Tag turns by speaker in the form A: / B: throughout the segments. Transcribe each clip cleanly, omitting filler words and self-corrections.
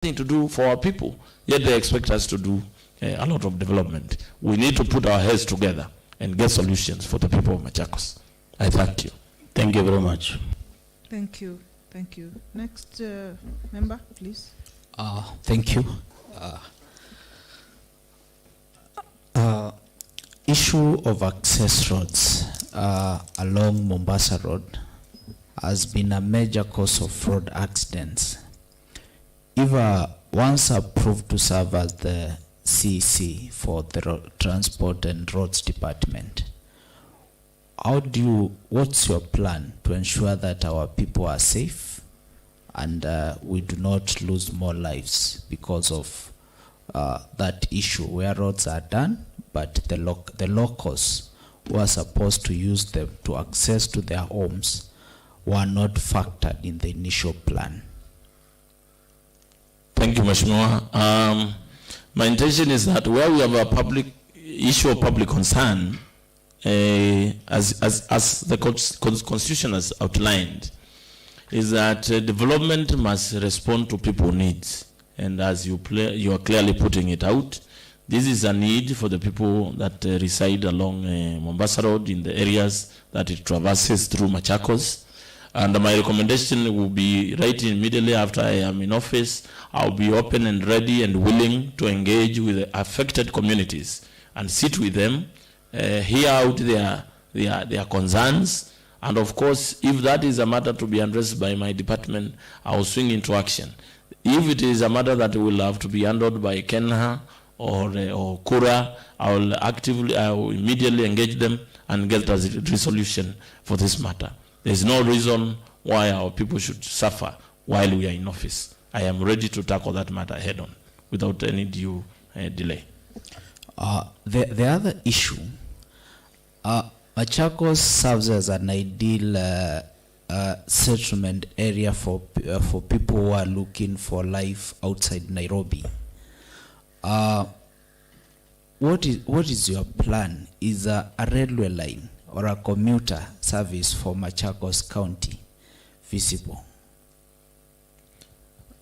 A: thing to do for our people, yet they expect us to do a lot of development. We need to put our heads together and get solutions for the people of Machakos. I thank you.
B: Thank you very much.
C: Thank you. Thank you. Next member, please.
D: Thank you. Issue of access roads along Mombasa Road has been a major cause of road accidents. If once approved to serve as the CC for the Transport and Roads Department, what's your plan to ensure that our people are safe and we do not lose more lives because of that issue where roads are done, but the locals who are supposed to use them to access to their homes were not factored in the initial plan?
A: Thank you, Mheshimiwa. My intention is that where we have a public issue of public concern, as the Constitution has outlined, is that development must respond to people's needs. And as you are clearly putting it out, this is a need for the people that reside along Mombasa Road in the areas that it traverses through Machakos. And my recommendation will be right immediately after I am in office. I'll be open and ready and willing to engage with the affected communities and sit with them, hear out their concerns. And of course, if that is a matter to be addressed by my department, I will swing into action. If it is a matter that will have to be handled by Kenha or Kura, I will immediately engage them and get a resolution for this matter. There's no reason why our people should suffer while we are in office. I am ready to tackle that matter head on without any due delay.
D: The other issue, Machakos serves as an ideal settlement area for people who are looking for life outside Nairobi. What is your plan? Is a railway line or a commuter service for Machakos County visible?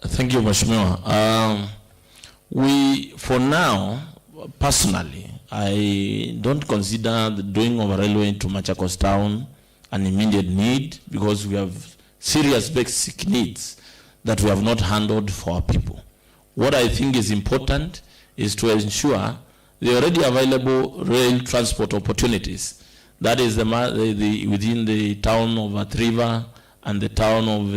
A: Thank you, Mheshimiwa. For now, personally, I don't consider the doing of a railway into Machakos town an immediate need, because we have serious basic needs that we have not handled for our people. What I think is important is to ensure the already available rail transport opportunities, that is within the town of Atriva and the town of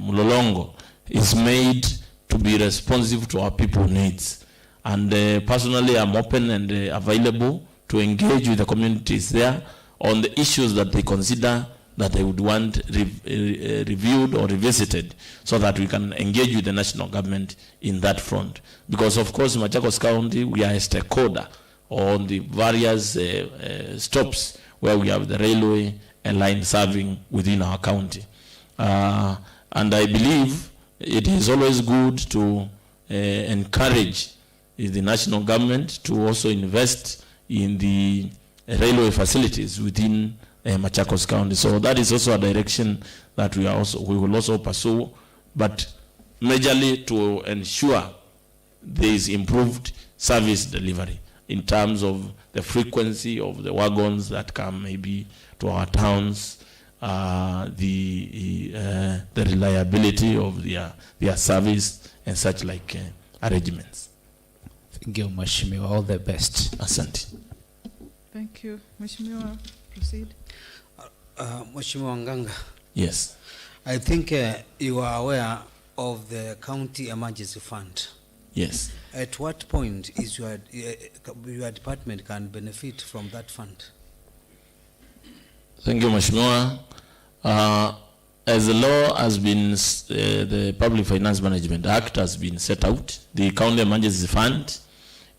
A: Mulolongo, is made to be responsive to our people's needs. And personally, I'm open and available to engage with the communities there on the issues that they consider that they would want reviewed or revisited, so that we can engage with the national government in that front. Because of course, Machakos County, we are a stakeholder on the various stops where we have the railway line serving within our county. And I believe it is always good to encourage the national government to also invest in the railway facilities within Machakos County. So that is also a direction that we will also pursue, but majorly to ensure there is improved service delivery in terms of the frequency of the wagons that come maybe to our towns, the reliability of their service and such like arrangements.
D: Thank you, Mheshimiwa. All the best.
A: Asante.
C: Thank you. Mheshimiwa, proceed.
E: Mheshimiwa Nganga.
A: Yes.
E: I think you are aware of the County Emergency Fund.
A: Yes.
E: At what point is your department can benefit from that fund?
A: Thank you, Mheshimiwa. As the law has been, the Public Finance Management Act has been set out, the County Emergency Fund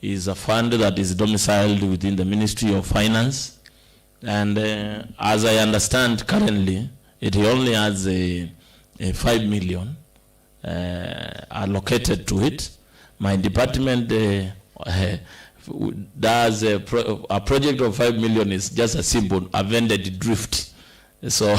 A: is a fund that is domiciled within the Ministry of Finance. And as I understand currently, it only has a 5 million allocated to it. My department does a project of 5 million is just a simple, a vended drift So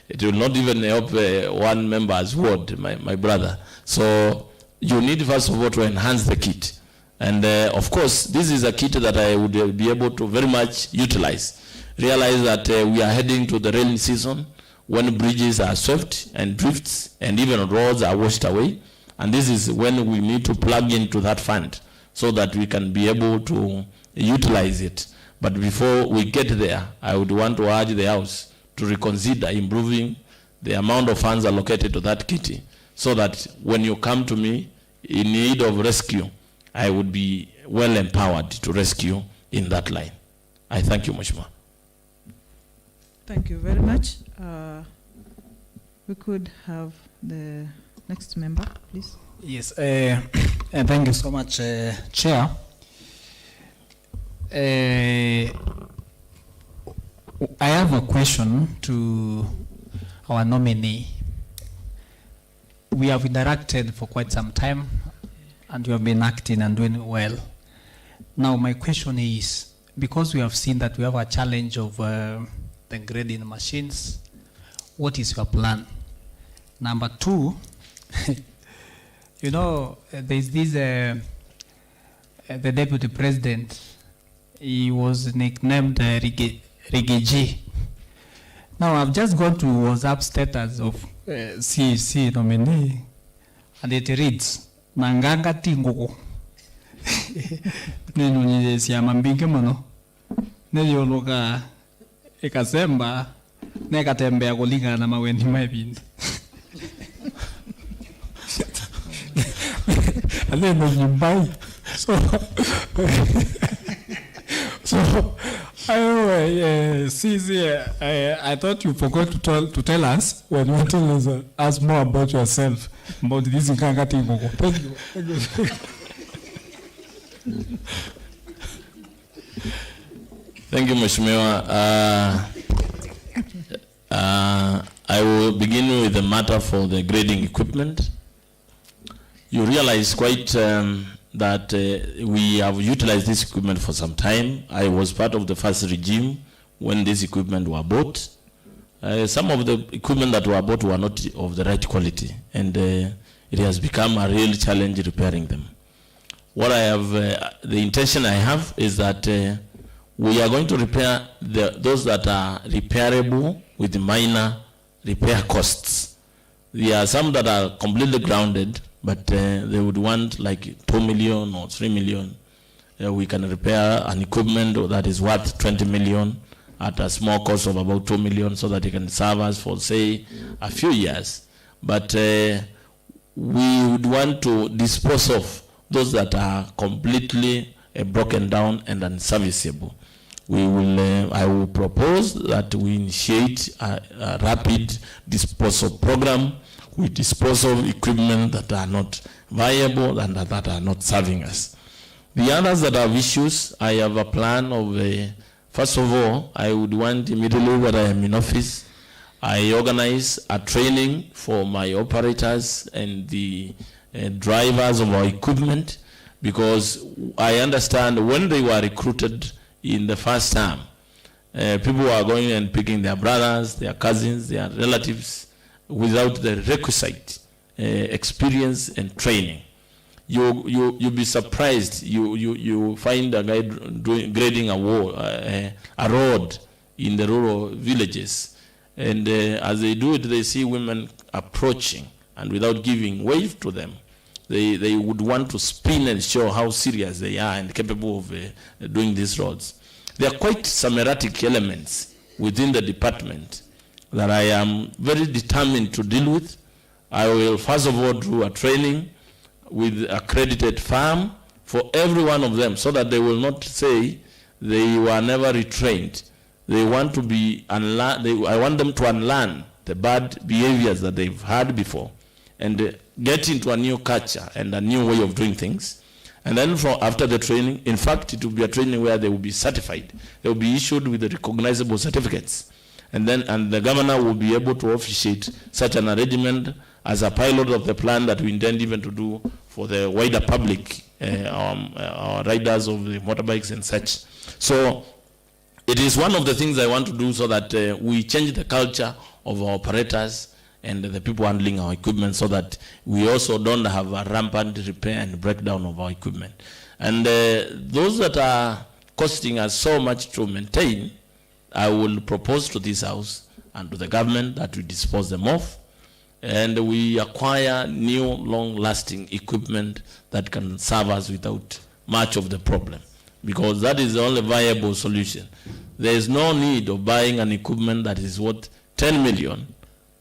A: it will not even help one member's ward, my brother. So you need first of all to enhance the kit. And of course, this is a kit that I would be able to very much utilize. Realize that we are heading to the rainy season when bridges are swept and drifts and even roads are washed away. And this is when we need to plug into that fund so that we can be able to utilize it. But before we get there, I would want to urge the House to reconsider improving the amount of funds allocated to that kitty so that when you come to me in need of rescue, I would be well empowered to rescue in that line. I thank you, Mheshimiwa.
C: Thank you very much. We could have the next member, please.
B: Yes, and thank you so much, Chair. I have a question to our nominee. We have interacted for quite some time and you have been acting and doing well. Now my question is, because we have seen that we have a challenge of the grading machines, what is your plan? Number two, you know, there's this, the deputy president, he was nicknamed Rigeji. Now I've just gone to WhatsApp status of CEC nominee, and it reads, Nanganga Tingo. Neno nye siyama mbinge mono. Neno loka ekasemba, nekatembea kulinga na maweni maibindi. And then you buy. So I thought you forgot to tell us when you tell us more about yourself, about this Nkanga Tingo. Thank you.
A: Thank you, Mheshimiwa. I will begin with the matter for the grading equipment. You realize quite that we have utilized this equipment for some time. I was part of the first regime when this equipment were bought. Some of the equipment that were bought were not of the right quality, and it has become a real challenge repairing them. What I have, the intention I have is that we are going to repair those that are repairable with minor repair costs. There are some that are completely grounded, but they would want like 2 million or 3 million. We can repair an equipment that is worth 20 million at a small cost of about 2 million so that it can serve us for, say, a few years. But we would want to dispose of those that are completely broken down and unserviceable. I will propose that we initiate a rapid disposal program. We dispose of equipment that are not viable and that are not serving us. The others that have issues, I have a plan of, first of all, I would want immediately that I am in office, I organize a training for my operators and the drivers of our equipment, because I understand when they were recruited in the first term, people were going and picking their brothers, their cousins, their relatives, without the requisite experience and training. You'll be surprised. You find a guy grading a road in the rural villages, and as they do it, they see women approaching, and without giving wave to them, they would want to spin and show how serious they are and capable of doing these roads. There are quite some erratic elements within the department that I am very determined to deal with. I will first of all do a training with accredited firm for every one of them, so that they will not say they were never retrained. They want to be unlearn. I want them to unlearn the bad behaviors that they've had before and get into a new culture and a new way of doing things. And then after the training, in fact, it will be a training where they will be certified. They will be issued with the recognizable certificates. And the governor will be able to officiate such an arrangement as a pilot of the plan that we intend even to do for the wider public, our riders of the motorbikes and such. So it is one of the things I want to do so that we change the culture of our operators and the people handling our equipment, so that we also don't have a rampant repair and breakdown of our equipment. And those that are costing us so much to maintain, I will propose to this House and to the government that we dispose them off, and we acquire new long-lasting equipment that can serve us without much of the problem, because that is the only viable solution. There is no need of buying an equipment that is worth 10 million,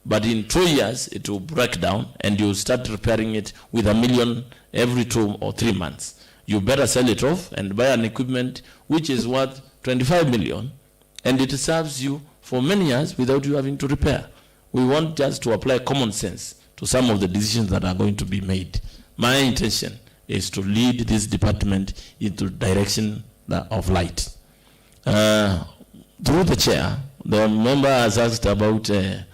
A: but in 2 years it will break down and you start repairing it with $1 million every 2 or 3 months. You better sell it off and buy an equipment which is worth 25 million, and it serves you for many years without you having to repair. We want just to apply common sense to some of the decisions that are going to be made. My intention is to lead this department into direction of light. Through the chair, the member has asked about the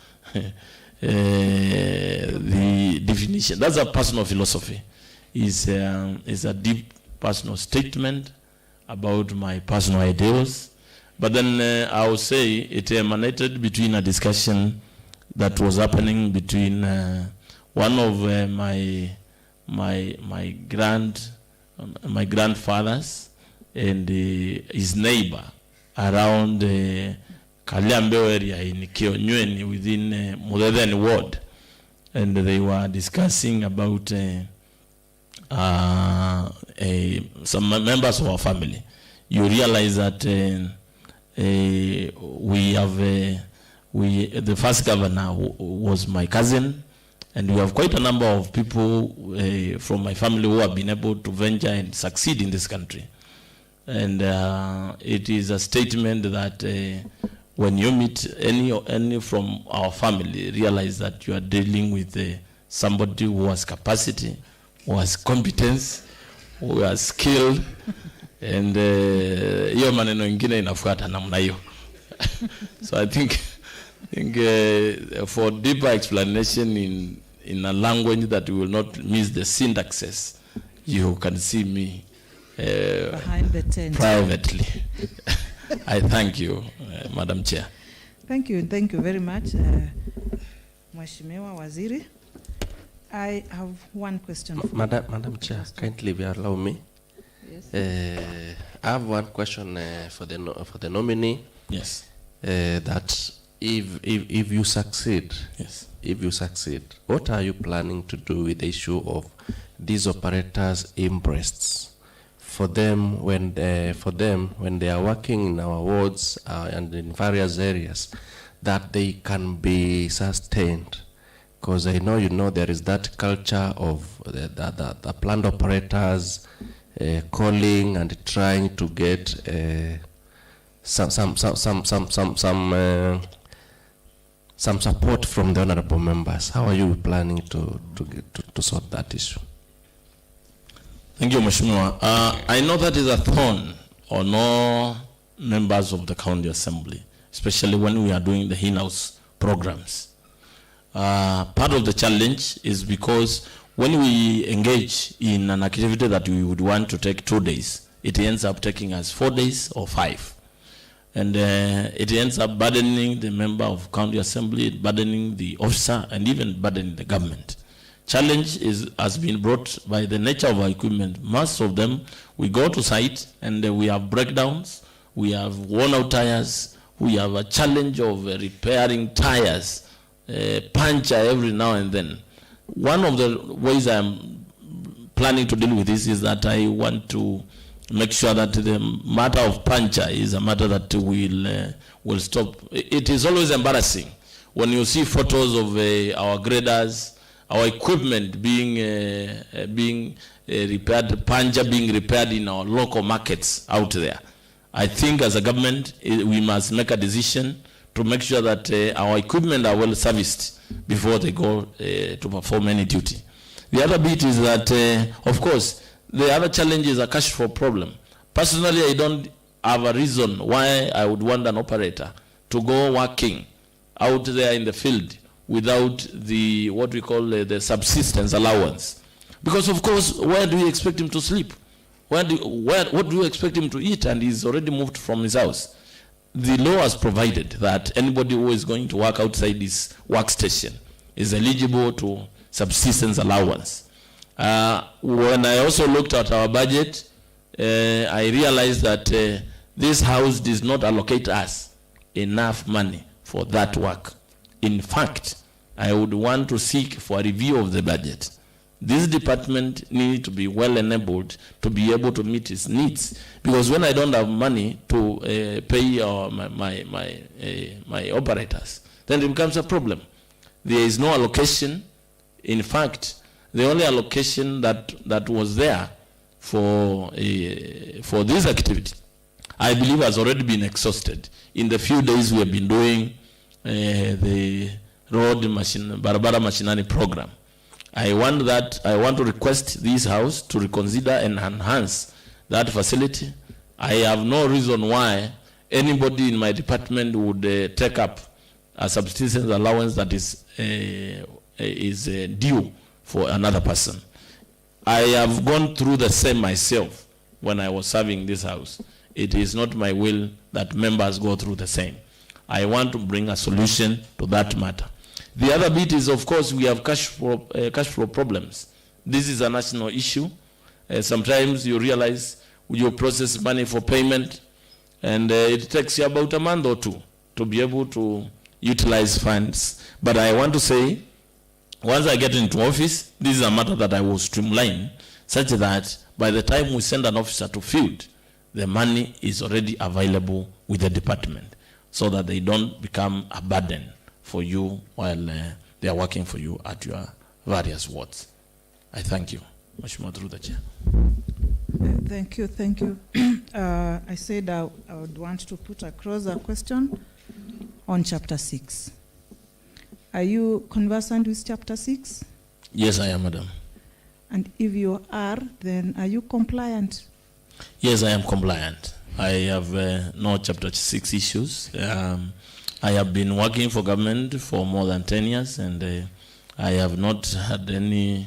A: definition. That's a personal philosophy. It's a deep personal statement about my personal ideals. But then I would say it emanated between a discussion that was happening between one of my grandfathers and his neighbor around Kaliambeo area in Kionyweni within Mudeden ward, and they were discussing about some members of our family. You realize that we have the first governor was my cousin, and we have quite a number of people from my family who have been able to venture and succeed in this country. And it is a statement that when you meet any from our family, realize that you are dealing with somebody who has capacity, who has competence, who has skill, and hiyo maneno ingine inafuata namna hiyo. So I think for deeper explanation in a language that will not miss the syntaxes, you can see me
C: behind the tent
A: privately. I thank you, Madam Chair.
C: Thank you very much, Mheshimiwa Waziri. I have one question.
F: Madam Chair, kindly allow me.
C: Yes.
F: I have one question for the nominee.
A: Yes.
F: That if you succeed,
A: Yes.
F: if you succeed, what are you planning to do with the issue of these operators' interests? For them when they are working in our wards and in various areas, that they can be sustained. Because I know, there is that culture of the plant operators calling and trying to get some support from the honorable members. How are you planning to sort that issue?
A: Thank you, Mheshimiwa. I know that is a thorn on all members of the County Assembly, especially when we are doing the in-house programs. Part of the challenge is because when we engage in an activity that we would want to take 2 days, it ends up taking us 4 days or 5. And it ends up burdening the member of County Assembly, burdening the officer, and even burdening the government. Challenge has been brought by the nature of our equipment. Most of them, we go to site and we have breakdowns, we have worn out tires, we have a challenge of repairing tires, puncture every now and then. One of the ways I'm planning to deal with this is that I want to make sure that the matter of puncture is a matter that will stop. It is always embarrassing when you see photos of our graders, our equipment being repaired, puncture being repaired in our local markets out there. I think as a government, we must make a decision to make sure that our equipment are well serviced before they go to perform any duty. The other bit is that, of course, the other challenge is a cash flow problem. Personally, I don't have a reason why I would want an operator to go working out there in the field without the, what we call the subsistence allowance. Because of course, where do you expect him to sleep? What do you expect him to eat? And he's already moved from his house. the law has provided that anybody who is going to work outside this workstation is eligible to subsistence allowance. When I also looked at our budget, I realized that this house does not allocate us enough money for that work. In fact, I would want to seek for a review of the budget. This department needs to be well enabled to be able to meet its needs, because when I don't have money to pay my operators, then it becomes a problem. There is no allocation. In fact, the only allocation that was there for this activity, I believe, has already been exhausted. In the few days we have been doing the road machine, Barabara Machinani program. I want to request this house to reconsider and enhance that facility. I have no reason why anybody in my department would take up a subsistence allowance that is due for another person. I have gone through the same myself when I was serving this house. It is not my will that members go through the same. I want to bring a solution to that matter. The other bit is, of course, we have cash flow problems. This is a national issue. Sometimes you realize you process money for payment, and it takes you about a month or two to be able to utilize funds. But I want to say, once I get into office, this is a matter that I will streamline, such that by the time we send an officer to field, the money is already available with the department, so that they don't become a burden for you while they are working for you at your various wards. I thank you. Mheshimiwa, through the chair.
C: Thank you, thank you. I said I would want to put across a question on chapter 6. Are you conversant with chapter 6?
A: Yes, I am, madam.
C: And if you are, then are you compliant?
A: Yes, I am compliant. I have no chapter 6 issues. I have been working for government for more than 10 years, and I have not had any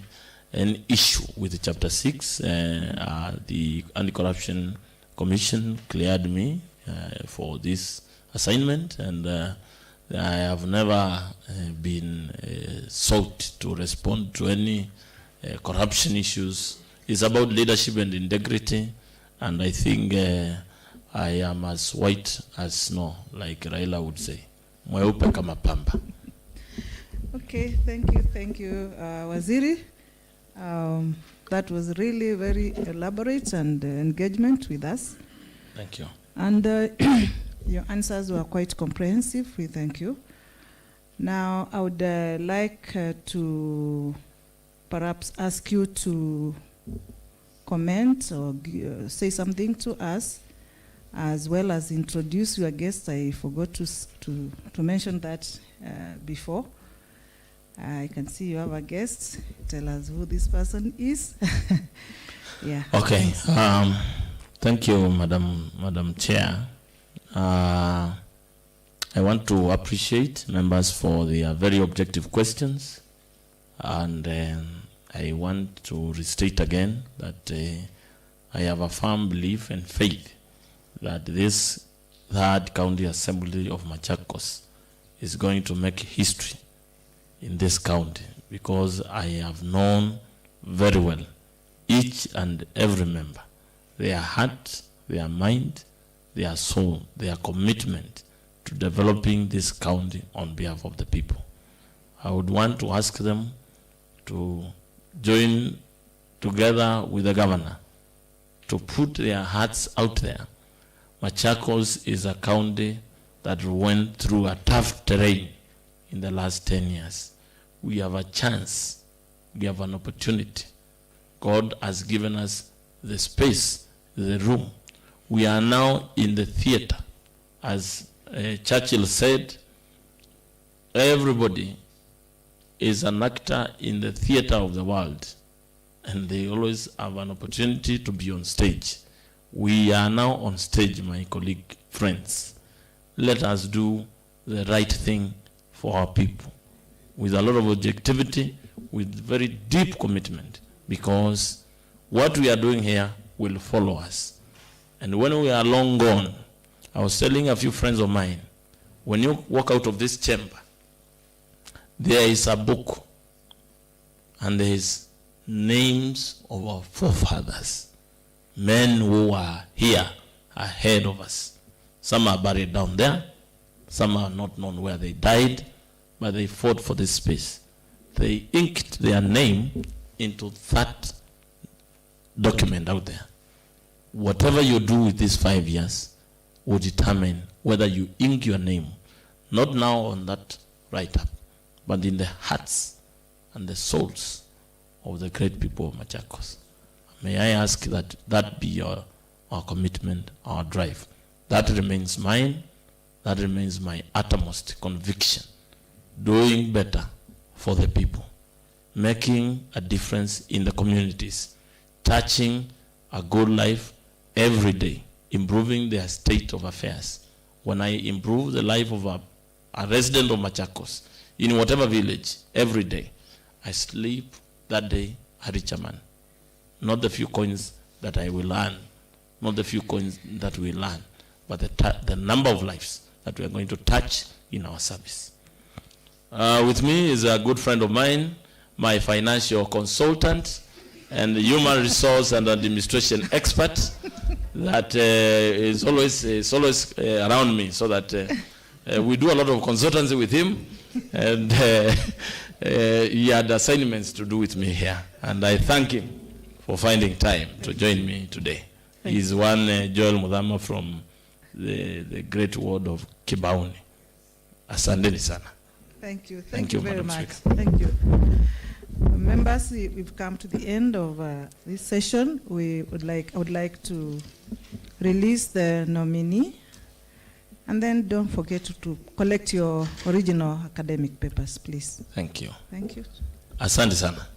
A: issue with chapter 6. The Anti-Corruption Commission cleared me for this assignment, and I have never been sought to respond to any corruption issues. It's about leadership and integrity, and I think I am as white as snow, like Raila would say. Mweupe kama pamba.
C: Okay, thank you, Waziri. That was really very elaborate and engagement with us.
A: Thank you.
C: And your answers were quite comprehensive. We thank you. Now, I would like to perhaps ask you to comment or say something to us, as well as introduce your guest. I forgot to mention that before. I can see you have a guest. Tell us who this person is. Yeah.
A: Okay. Thank you, Madam Chair. I want to appreciate members for their very objective questions, and I want to restate again that I have a firm belief and faith that this third county assembly of Machakos is going to make history in this county, because I have known very well each and every member, their heart, their mind, their soul, their commitment to developing this county on behalf of the people. I would want to ask them to join together with the governor to put their hearts out there. Machakos is a county that went through a tough terrain in the last 10 years. We have a chance, we have an opportunity. God has given us the space, the room. We are now in the theater. As Churchill said, everybody is an actor in the theater of the world, and they always have an opportunity to be on stage. We are now on stage, my colleague friends. Let us do the right thing for our people with a lot of objectivity, with very deep commitment, because what we are doing here will follow us. And when we are long gone, I was telling a few friends of mine, when you walk out of this chamber, there is a book, and there is names of our forefathers, men who are here ahead of us. Some are buried down there, some are not known where they died, but they fought for this space. They inked their name into that document out there. Whatever you do with these 5 years will determine whether you ink your name, not now on that write-up, but in the hearts and the souls of the great people of Machakos. May I ask that that be our commitment, our drive. That remains mine. That remains my uttermost conviction. Doing better for the people, making a difference in the communities, touching a good life every day, improving their state of affairs. When I improve the life of a resident of Machakos, in whatever village, every day, I sleep that day a richer man. Not the few coins that I will earn, not the few coins that we learn, but the number of lives that we are going to touch in our service. With me is a good friend of mine, my financial consultant and human resource and administration expert that is always around me, so that we do a lot of consultancy with him, and he had assignments to do with me here, and I thank him for finding time to join me today. He's one Joel Mudhama from the great ward of Kibaoni. Asanteni sana.
C: Thank you. Thank you very
A: Madam
C: much.
A: Speaker.
C: Thank you. Members, we've come to the end of this session. I would like to release the nominee, and then don't forget to collect your original academic papers, please.
A: Thank you.
C: Thank you.
A: Asante sana.